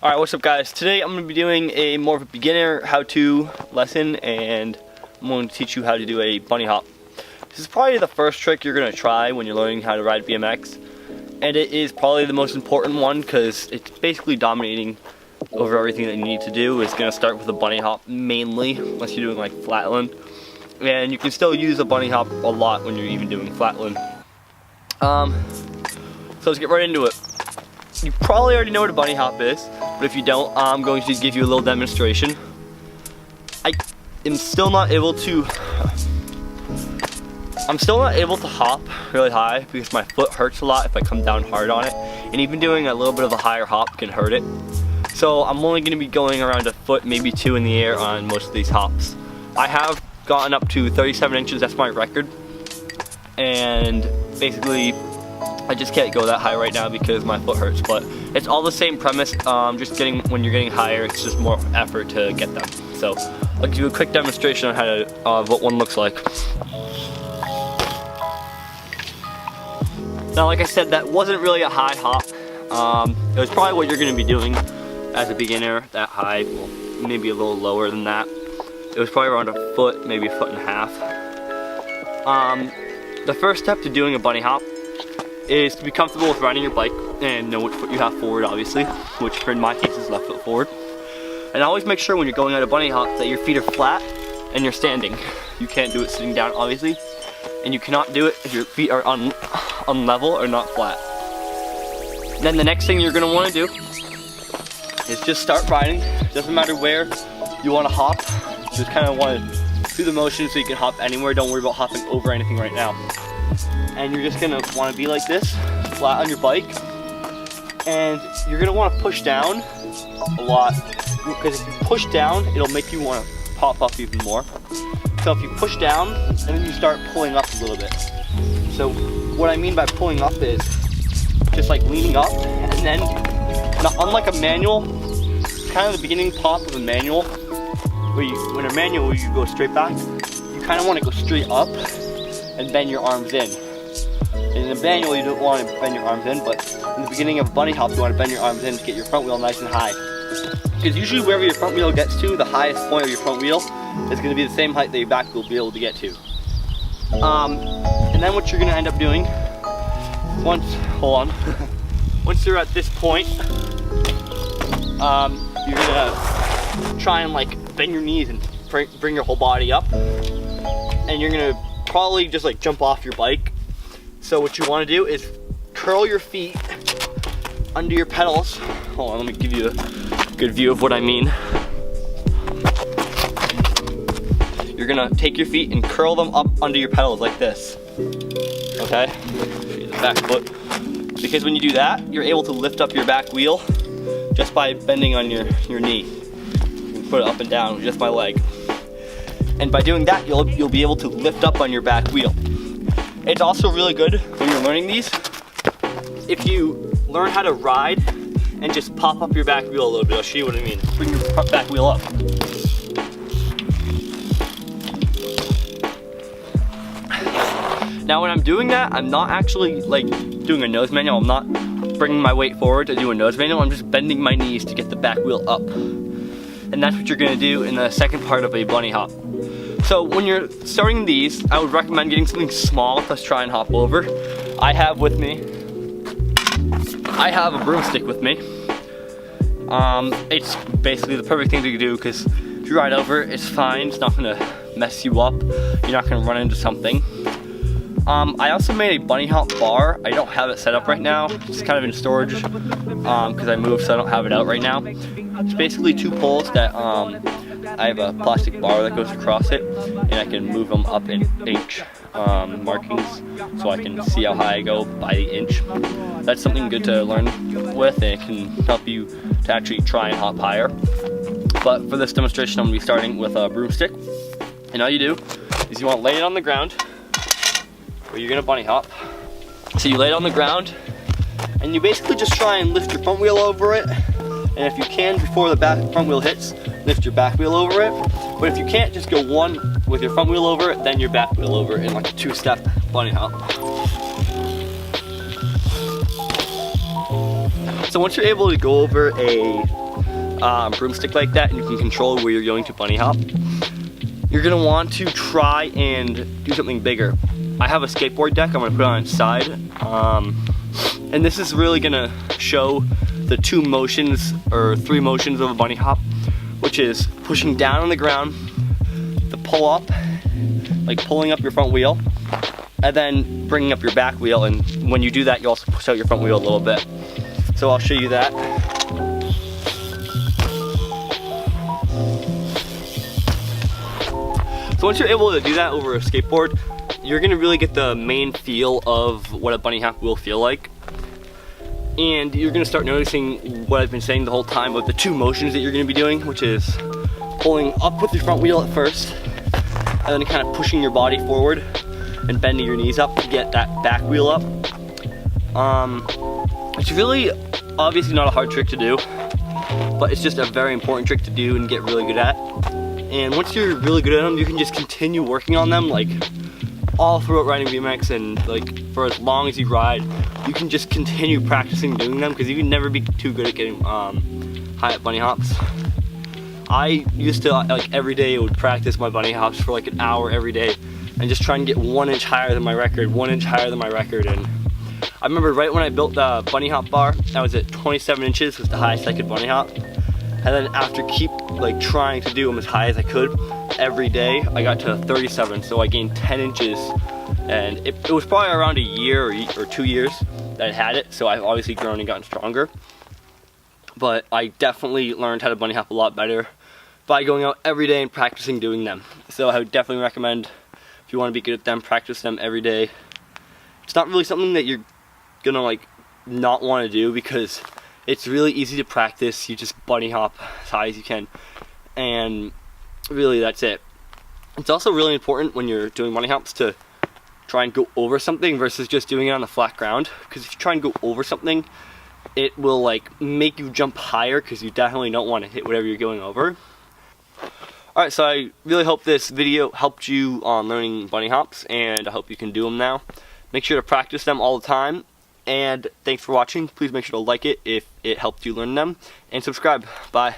Alright, what's up guys? Today I'm going to be doing a more of a beginner how-to lesson, and I'm going to teach you how to do a bunny hop. This is probably the first trick you're going to try when you're learning how to ride BMX, and it is probably the most important one because it's basically dominating over everything that you need to do. It's going to start with a bunny hop mainly, unless you're doing like flatland, and you can still use a bunny hop a lot when you're even doing flatland. So let's get right into it. You probably already know what a bunny hop is, but if you don't, I'm going to give you a little demonstration. I am still not able to hop really high because my foot hurts a lot if I come down hard on it, and even doing a little bit of a higher hop can hurt it. So I'm only going to be going around a foot, maybe two in the air on most of these hops. I have gotten up to 37 inches, that's my record, and basically I just can't go that high right now because my foot hurts, but it's all the same premise. When you're getting higher, it's just more effort to get them. So I'll give you a quick demonstration on how to, what one looks like. Now, like I said, that wasn't really a high hop. It was probably what you're going to be doing as a beginner, that high, well, maybe a little lower than that. It was probably around a foot, maybe a foot and a half. The first step to doing a bunny hop is to be comfortable with riding your bike and know which foot you have forward, obviously, which in my case is left foot forward. And always make sure when you're going on a bunny hop that your feet are flat and you're standing. You can't do it sitting down, obviously, and you cannot do it if your feet are on level or not flat. Then the next thing you're going to want to do is just start riding. Doesn't matter where you want to hop, just kind of want to do the motion so you can hop anywhere. Don't worry about hopping over anything right now. And you're just gonna want to be like this, flat on your bike, and you're gonna want to push down a lot, because if you push down, it'll make you want to pop up even more. So if you push down and then you start pulling up a little bit. So what I mean by pulling up is just like leaning up, and then unlike a manual, it's kind of the beginning pop of a manual, where you go straight back, you kind of want to go straight up and bend your arms in. In the manual, you don't want to bend your arms in, but in the beginning of bunny hop, you want to bend your arms in to get your front wheel nice and high. Because usually wherever your front wheel gets to, the highest point of your front wheel is going to be the same height that your back wheel will be able to get to. And then what you're going to end up doing, once you're at this point, you're going to try and like bend your knees and bring your whole body up, and you're going to probably just like jump off your bike. So what you want to do is curl your feet under your pedals. Hold on, let me give you a good view of what I mean. You're gonna take your feet and curl them up under your pedals like this. Okay? The back foot. Because when you do that, you're able to lift up your back wheel just by bending on your knee. You can put it up and down with just my leg. And by doing that, you'll be able to lift up on your back wheel. It's also really good when you're learning these, if you learn how to ride and just pop up your back wheel a little bit. I'll show you what I mean. Bring your back wheel up. Now when I'm doing that, I'm not actually like doing a nose manual. I'm not bringing my weight forward to do a nose manual. I'm just bending my knees to get the back wheel up. And that's what you're gonna do in the second part of a bunny hop. So when you're starting these, I would recommend getting something small to try and hop over. I have a broomstick with me. It's basically the perfect thing to do because if you ride over, it's fine. It's not gonna mess you up. You're not gonna run into something. I also made a bunny hop bar. I don't have it set up right now. It's kind of in storage because I moved, so I don't have it out right now. It's basically two poles that I have a plastic bar that goes across it, and I can move them up in inch markings so I can see how high I go by the inch. That's something good to learn with, and it can help you to actually try and hop higher. But for this demonstration, I'm going to be starting with a broomstick. And all you do is you want to lay it on the ground where you're going to bunny hop. So you lay it on the ground, and you basically just try and lift your front wheel over it. And if you can, before the front wheel hits, lift your back wheel over it. But if you can't, just go one with your front wheel over it, then your back wheel over it in like a two-step bunny hop. So once you're able to go over a broomstick like that, and you can control where you're going to bunny hop. You're gonna want to try and do something bigger. I have a skateboard deck I'm gonna put on its side, and this is really gonna show the 2 motions or 3 motions of a bunny hop, which is pushing down on the ground, the pull up, like pulling up your front wheel, and then bringing up your back wheel, and when you do that you also push out your front wheel a little bit. So I'll show you that. So once you're able to do that over a skateboard, you're gonna really get the main feel of what a bunny hop will feel like. And you're gonna start noticing what I've been saying the whole time about the 2 motions that you're gonna be doing, which is pulling up with your front wheel at first, and then kind of pushing your body forward and bending your knees up to get that back wheel up. It's really obviously not a hard trick to do, but it's just a very important trick to do and get really good at. And once you're really good at them, you can just continue working on them, like all throughout riding BMX, and like for as long as you ride, you can just continue practicing doing them, because you can never be too good at getting high at bunny hops. I used to, like, every day would practice my bunny hops for like an hour every day and just try and get 1 inch higher than my record, 1 inch higher than my record. And I remember right when I built the bunny hop bar, I was at 27 inches was the highest I could bunny hop. And then after keep like trying to do them as high as I could every day, I got to 37, so I gained 10 inches. And it was probably around a year or 2 years that I had it, so I've obviously grown and gotten stronger. But I definitely learned how to bunny hop a lot better by going out every day and practicing doing them. So I would definitely recommend, if you want to be good at them, practice them every day. It's not really something that you're gonna like not want to do, because it's really easy to practice. You just bunny hop as high as you can, and really that's it. It's also really important when you're doing bunny hops to try and go over something versus just doing it on the flat ground, because if you try and go over something, it will like make you jump higher, because you definitely don't want to hit whatever you're going over. Alright, so I really hope this video helped you on learning bunny hops, and I hope you can do them now. Make sure to practice them all the time, and thanks for watching. Please make sure to like it if it helped you learn them, and subscribe. Bye.